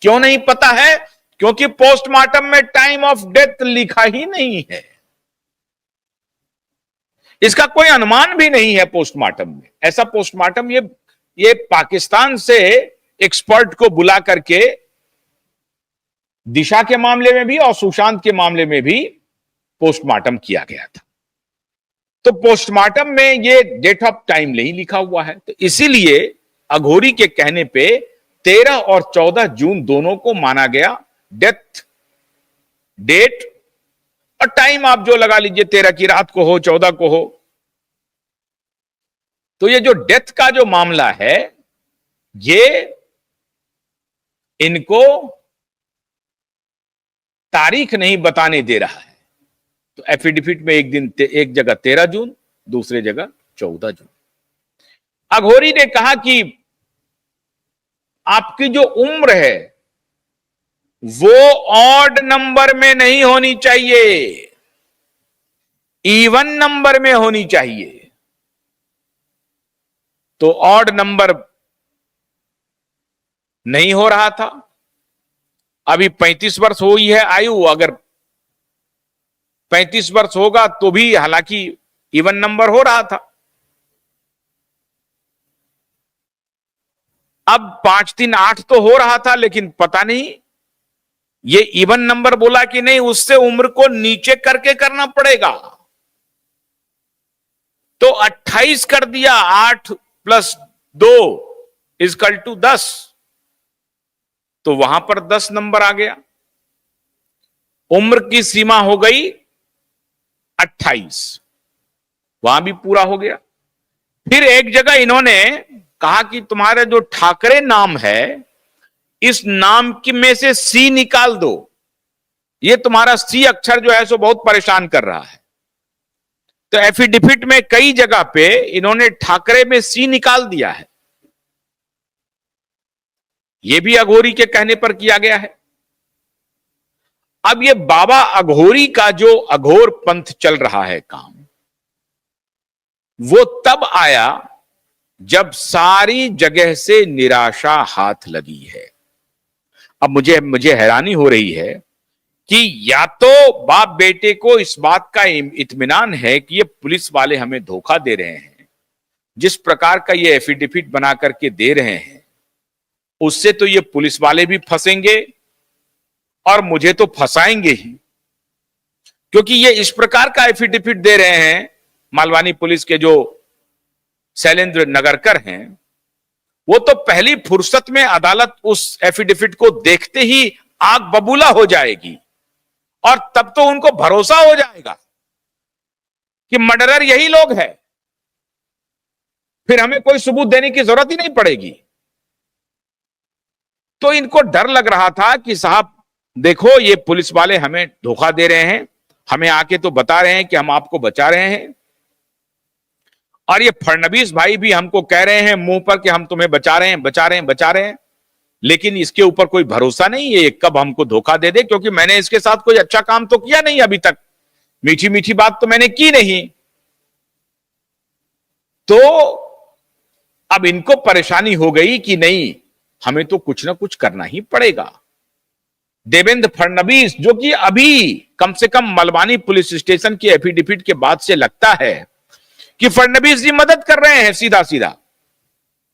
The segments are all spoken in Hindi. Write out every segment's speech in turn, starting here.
क्यों नहीं पता है? क्योंकि पोस्टमार्टम में टाइम ऑफ डेथ लिखा ही नहीं है, इसका कोई अनुमान भी नहीं है पोस्टमार्टम में। ऐसा पोस्टमार्टम ये पाकिस्तान से एक्सपर्ट को बुला करके दिशा के मामले में भी और सुशांत के मामले में भी पोस्टमार्टम किया गया था। तो पोस्टमार्टम में ये डेट ऑफ टाइम नहीं लिखा हुआ है, तो इसीलिए अघोरी के कहने पे 13 और 14 जून दोनों को माना गया डेथ डेट, और टाइम आप जो लगा लीजिए, 13 की रात को हो, 14 को हो। तो ये जो डेथ का जो मामला है, ये इनको तारीख नहीं बताने दे रहा है। तो एफिडेविट में एक जगह 13 जून, दूसरी जगह 14 जून। अघोरी ने कहा कि आपकी जो उम्र है वो ऑड नंबर में नहीं होनी चाहिए, इवन नंबर में होनी चाहिए। तो ऑड नंबर नहीं हो रहा था। अभी 35 वर्ष हुई है आयु, अगर 35 वर्ष होगा तो भी हालांकि इवन नंबर हो रहा था। अब 5 3 8 तो हो रहा था, लेकिन पता नहीं ये इवन नंबर बोला कि नहीं, उससे उम्र को नीचे करके करना पड़ेगा। तो 28 कर दिया, 8 + 2 = 10, तो वहां पर 10 नंबर आ गया। उम्र की सीमा हो गई 28, वहां भी पूरा हो गया। फिर एक जगह इन्होंने कहा कि तुम्हारा जो ठाकरे नाम है, इस नाम की में से सी निकाल दो, ये तुम्हारा सी अक्षर जो है सो बहुत परेशान कर रहा है। तो एफिडेविट में कई जगह पे इन्होंने ठाकरे में सी निकाल दिया है, यह भी अघोरी के कहने पर किया गया है। अब ये बाबा अघोरी का जो अघोर पंथ चल रहा है काम, वो तब आया जब सारी जगह से निराशा हाथ लगी है। अब मुझे हैरानी हो रही है कि या तो बाप बेटे को इस बात का इत्मीनान है कि ये पुलिस वाले हमें धोखा दे रहे हैं, जिस प्रकार का ये एफिडेविट बना करके दे रहे हैं, उससे तो ये पुलिस वाले भी फंसेंगे और मुझे तो फंसाएंगे ही, क्योंकि ये इस प्रकार का एफिडेविट दे रहे हैं। मालवानी पुलिस के जो शैलेंद्र नगरकर हैं, वो तो पहली फुर्सत में अदालत उस एफिडेविट को देखते ही आग बबूला हो जाएगी, और तब तो उनको भरोसा हो जाएगा कि मर्डरर यही लोग हैं, फिर हमें कोई सबूत देने की जरूरत ही नहीं पड़ेगी। तो इनको डर लग रहा था कि साहब देखो, ये पुलिस वाले हमें धोखा दे रहे हैं, हमें आके तो बता रहे हैं कि हम आपको बचा रहे हैं, और ये फडणवीस भाई भी हमको कह रहे हैं मुंह पर कि हम तुम्हें बचा रहे हैं, बचा रहे हैं, बचा रहे हैं, लेकिन इसके ऊपर कोई भरोसा नहीं है कब हमको धोखा दे दे, क्योंकि मैंने इसके साथ कोई अच्छा काम तो किया नहीं अभी तक, मीठी मीठी बात तो मैंने की नहीं। तो अब इनको परेशानी हो गई कि नहीं, हमें तो कुछ ना कुछ करना ही पड़ेगा। देवेंद्र फडणवीस, जो कि अभी कम से कम मलवानी पुलिस स्टेशन की एफिडेविट के बाद से लगता है कि फडणवीस जी मदद कर रहे हैं सीधा सीधा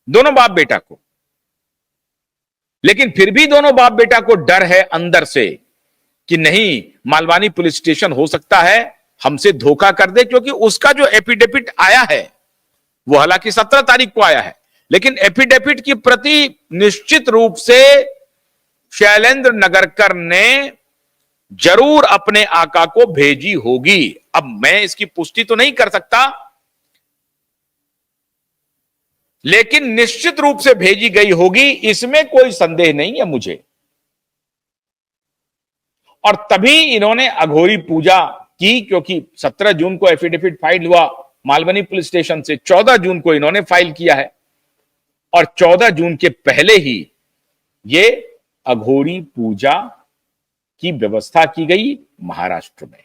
दोनों बाप बेटा को, लेकिन फिर भी दोनों बाप बेटा को डर है अंदर से कि नहीं, मालवानी पुलिस स्टेशन हो सकता है हमसे धोखा कर दे, क्योंकि उसका जो एफिडेविट आया है वो हालांकि 17 तारीख को आया है, लेकिन एफिडेविट की प्रति निश्चित रूप से शैलेंद्र नगरकर ने जरूर अपने आका को भेजी होगी। अब मैं इसकी पुष्टि तो नहीं कर सकता, लेकिन निश्चित रूप से भेजी गई होगी, इसमें कोई संदेह नहीं है मुझे। और तभी इन्होंने अघोरी पूजा की, क्योंकि 17 जून को एफिडेविट फाइल हुआ मालवनी पुलिस स्टेशन से, 14 जून को इन्होंने फाइल किया है, और 14 जून के पहले ही ये अघोरी पूजा की व्यवस्था की गई महाराष्ट्र में।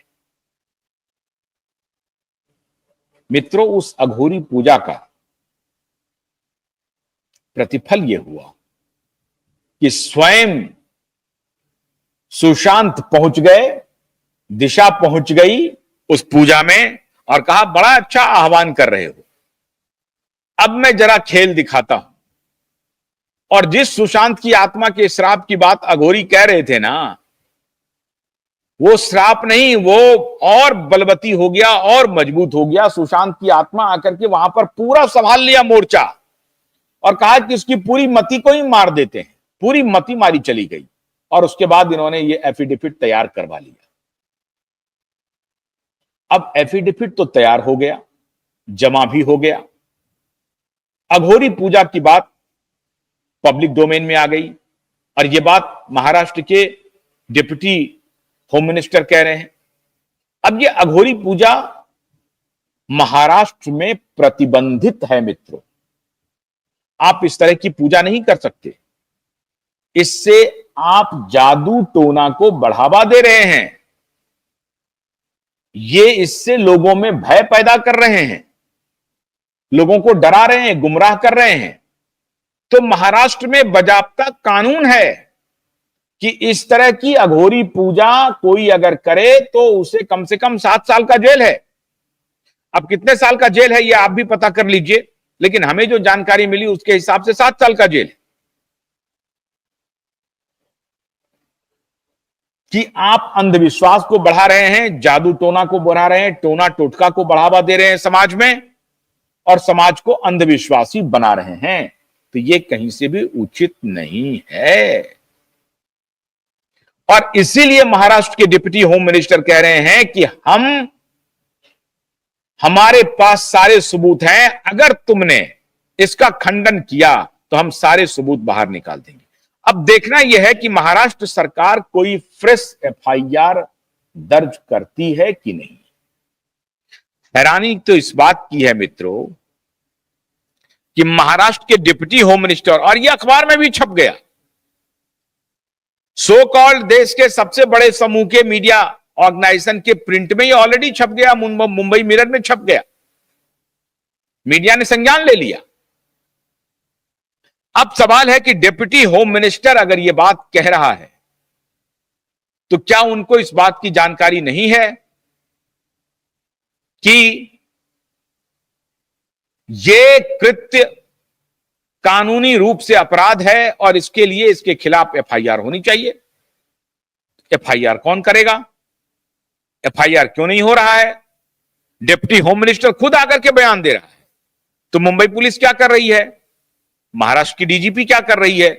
मित्रों, उस अघोरी पूजा का प्रतिफल यह हुआ कि स्वयं सुशांत पहुंच गए, दिशा पहुंच गई उस पूजा में और कहा बड़ा अच्छा आह्वान कर रहे हो, अब मैं जरा खेल दिखाता हूं। और जिस सुशांत की आत्मा के श्राप की बात अघोरी कह रहे थे ना, वो श्राप नहीं, वो और बलवती हो गया और मजबूत हो गया। सुशांत की आत्मा आकर के वहां पर पूरा संभाल लिया मोर्चा और कहा कि उसकी पूरी मति को ही मार देते हैं। पूरी मति मारी चली गई और उसके बाद इन्होंने ये एफिडेविट तैयार करवा लिया। अब एफिडेविट तो तैयार हो गया, जमा भी हो गया। अघोरी पूजा की बात पब्लिक डोमेन में आ गई और यह बात महाराष्ट्र के डिप्टी होम मिनिस्टर कह रहे हैं। अब यह अघोरी पूजा महाराष्ट्र में प्रतिबंधित है मित्रों। आप इस तरह की पूजा नहीं कर सकते। इससे आप जादू टोना को बढ़ावा दे रहे हैं। ये इससे लोगों में भय पैदा कर रहे हैं, लोगों को डरा रहे हैं, गुमराह कर रहे हैं। तो महाराष्ट्र में बाकायदा कानून है कि इस तरह की अघोरी पूजा कोई अगर करे तो उसे कम से कम 7 साल का जेल है। अब कितने साल का जेल है ये आप भी पता कर लीजिए, लेकिन हमें जो जानकारी मिली उसके हिसाब से 7 साल का जेल है। कि आप अंधविश्वास को बढ़ा रहे हैं, जादू टोना को बढ़ा रहे हैं, टोना टोटका को बढ़ावा दे रहे हैं समाज में और समाज को अंधविश्वासी बना रहे हैं। तो ये कहीं से भी उचित नहीं है। और इसीलिए महाराष्ट्र के डिप्टी होम मिनिस्टर कह रहे हैं कि हमारे पास सारे सबूत हैं, अगर तुमने इसका खंडन किया तो हम सारे सबूत बाहर निकाल देंगे। अब देखना यह है कि महाराष्ट्र सरकार कोई फ्रेश एफआईआर दर्ज करती है कि नहीं। हैरानी तो इस बात की है मित्रों कि महाराष्ट्र के डिप्टी होम मिनिस्टर, और यह अखबार में भी छप गया, सो कॉल्ड देश के सबसे बड़े समूह के मीडिया ऑर्गेनाइजेशन के प्रिंट में ये ऑलरेडी छप गया, मुंबई मिरर में छप गया, मीडिया ने संज्ञान ले लिया। अब सवाल है कि डिप्टी होम मिनिस्टर अगर यह बात कह रहा है तो क्या उनको इस बात की जानकारी नहीं है कि यह कृत्य कानूनी रूप से अपराध है और इसके लिए इसके खिलाफ एफआईआर होनी चाहिए। एफआईआर कौन करेगा? एफआईआर क्यों नहीं हो रहा है? डिप्टी होम मिनिस्टर खुद आकर के बयान दे रहा है। तो मुंबई पुलिस क्या कर रही है? महाराष्ट्र की डीजीपी क्या कर रही है?